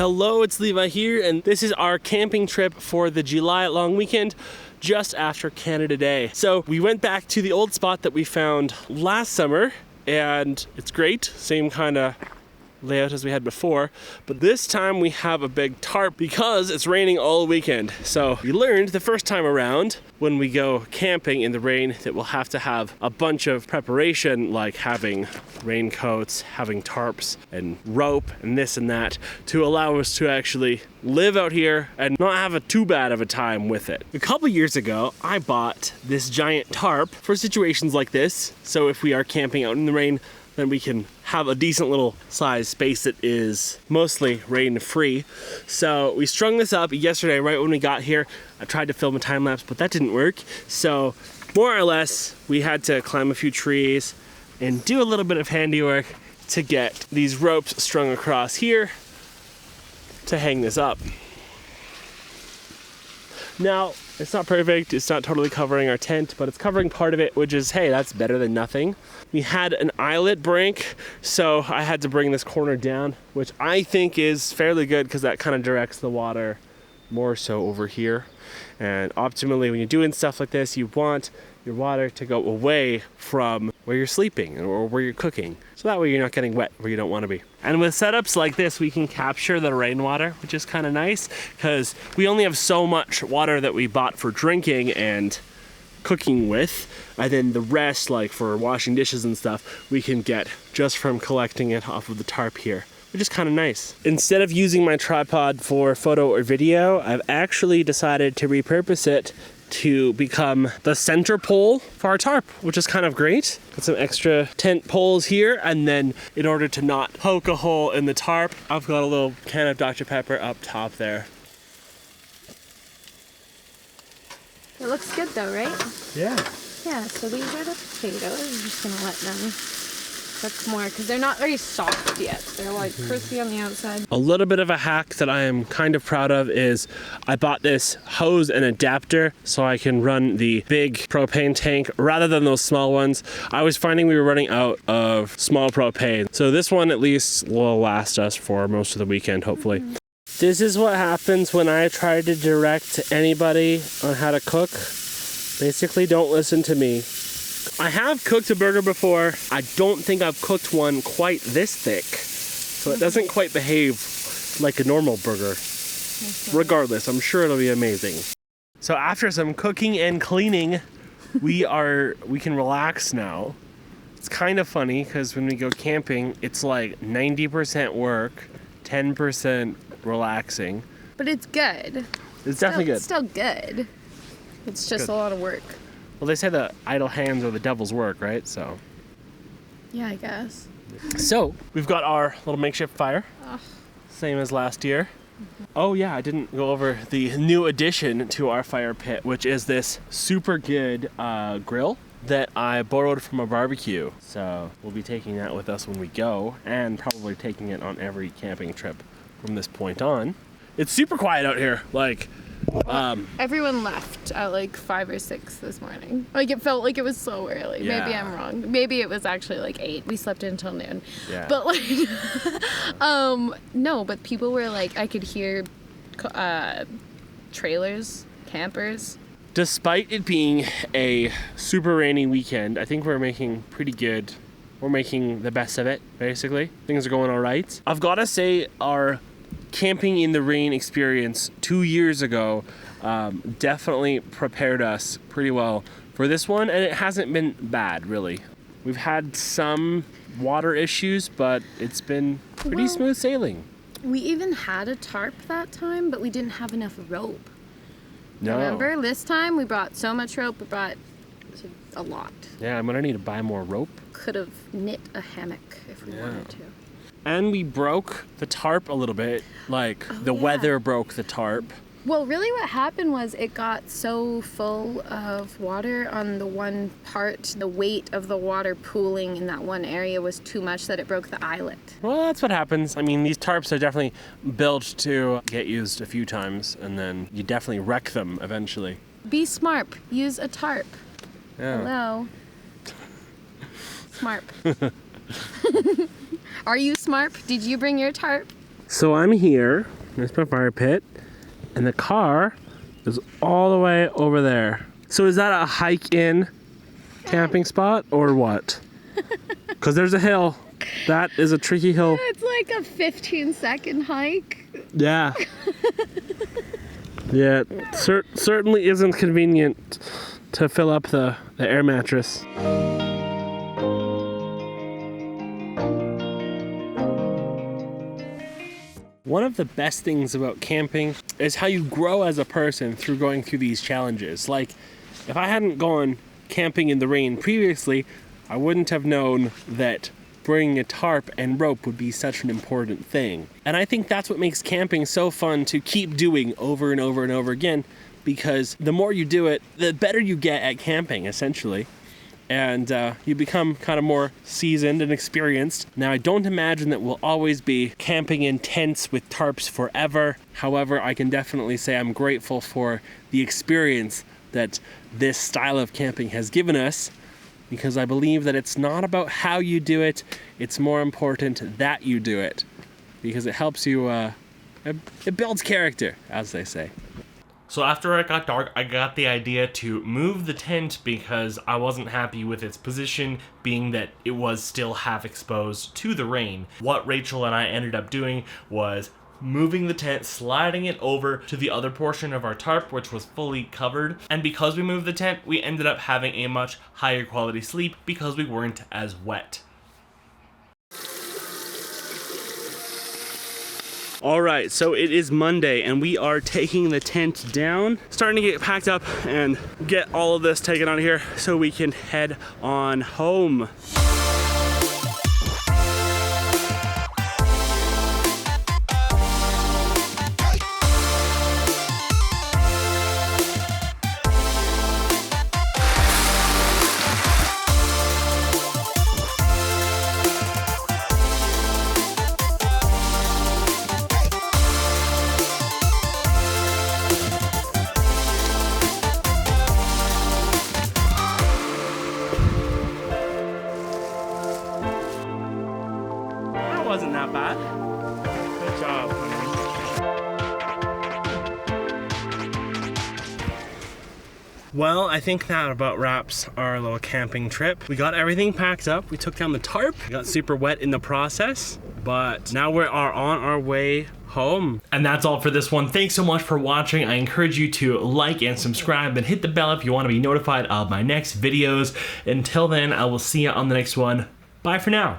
Hello, it's Levi here, and this is our camping trip for the July long weekend just after Canada Day. So we went back to the old spot that we found last summer, and it's great, same kind of layout as we had before, but this time we have a big tarp because it's raining all weekend. So we learned the first time around when we go camping in the rain that we'll have to have a bunch of preparation, like having raincoats, having tarps and rope and this and that, to allow us to actually live out here and not have a too bad of a time with it. A couple years ago, I bought this giant tarp for situations like this. So if we are camping out in the rain, then we can have a decent little size space that is mostly rain free. So we strung this up yesterday right when we got here. I tried to film a time lapse, but that didn't work. So more or less, we had to climb a few trees and do a little bit of handiwork to get these ropes strung across here to hang this up. Now, it's not perfect, it's not totally covering our tent, but it's covering part of it, which is, hey, that's better than nothing. We had an eyelet break, so I had to bring this corner down, which I think is fairly good because that kind of directs the water more so over here. And optimally, when you're doing stuff like this, you want your water to go away from where you're sleeping or where you're cooking. So that way you're not getting wet where you don't want to be. And with setups like this, we can capture the rainwater, which is kind of nice because we only have so much water that we bought for drinking and cooking with. And then the rest, like for washing dishes and stuff, we can get just from collecting it off of the tarp here, which is kind of nice. Instead of using my tripod for photo or video, I've actually decided to repurpose it to become the center pole for our tarp, which is kind of great. Got some extra tent poles here, and then in order to not poke a hole in the tarp, I've got a little can of Dr. Pepper up top there. It looks good though, right? Yeah. Yeah, so these are the potatoes. I'm just gonna let them cook more because they're not very soft yet. They're like crispy on the outside. A little bit of a hack that I am kind of proud of is I bought this hose and adapter so I can run the big propane tank rather than those small ones. I was finding we were running out of small propane. So this one at least will last us for most of the weekend, hopefully. This is what happens when I try to direct anybody on how to cook. Basically, don't listen to me. I have cooked a burger before. I don't think I've cooked one quite this thick. So it doesn't quite behave like a normal burger. Regardless, I'm sure it'll be amazing. So after some cooking and cleaning, we can relax now. It's kind of funny because when we go camping, it's like 90% work, 10% relaxing. But it's good. It's definitely good. It's still good. It's just good. a lot of work. Well, they say the idle hands are the devil's work, right? So. Yeah, I guess. So, we've got our little makeshift fire. Ugh. Same as last year. Oh yeah, I didn't go over the new addition to our fire pit, which is this super good grill that I borrowed from a barbecue. So, we'll be taking that with us when we go, and probably taking it on every camping trip from this point on. It's super quiet out here. Like, everyone left at like 5 or 6 this morning. Like it felt like it was so early. Yeah. Maybe I'm wrong. Maybe it was actually like 8. We slept until noon. Yeah. But like, no, but people were like, I could hear trailers, campers. Despite it being a super rainy weekend, I think we're making pretty good. We're making the best of it, basically. Things are going all right. I've got to say our camping in the rain experience 2 years ago definitely prepared us pretty well for this one, and it hasn't been bad, really. We've had some water issues, but it's been pretty smooth sailing. We even had a tarp that time, but we didn't have enough rope. No. Remember? This time we brought so much rope, we brought a lot. Yeah, I'm gonna need to buy more rope. Could have knit a hammock if we wanted to. And we broke the tarp a little bit, like the weather broke the tarp. Well, really what happened was it got so full of water on the one part, the weight of the water pooling in that one area was too much that it broke the eyelet. Well, that's what happens. I mean, these tarps are definitely built to get used a few times, and then you definitely wreck them eventually. Be smart. Use a tarp. Yeah. Hello. Smart. Are you smart? Did you bring your tarp? So I'm here, there's my fire pit, and the car is all the way over there. So is that a hike-in camping spot or what? Because there's a hill. That is a tricky hill. It's like a 15-second hike. Yeah. Yeah, certainly isn't convenient to fill up the air mattress. One of the best things about camping is how you grow as a person through going through these challenges. Like, if I hadn't gone camping in the rain previously, I wouldn't have known that bringing a tarp and rope would be such an important thing. And I think that's what makes camping so fun to keep doing over and over and over again, because the more you do it, the better you get at camping, essentially. And you become kind of more seasoned and experienced. Now, I don't imagine that we'll always be camping in tents with tarps forever. However, I can definitely say I'm grateful for the experience that this style of camping has given us, because I believe that it's not about how you do it, it's more important that you do it, because it helps you, it builds character, as they say. So after it got dark, I got the idea to move the tent because I wasn't happy with its position, being that it was still half exposed to the rain. What Rachel and I ended up doing was moving the tent, sliding it over to the other portion of our tarp, which was fully covered. And because we moved the tent, we ended up having a much higher quality sleep because we weren't as wet. All right, so it is Monday and we are taking the tent down, starting to get packed up and get all of this taken out of here so we can head on home. Wasn't that bad. Good job, honey. Well, I think that about wraps our little camping trip. We got everything packed up. We took down the tarp. We got super wet in the process, but now we are on our way home. And that's all for this one. Thanks so much for watching. I encourage you to like and subscribe and hit the bell if you want to be notified of my next videos. Until then, I will see you on the next one. Bye for now.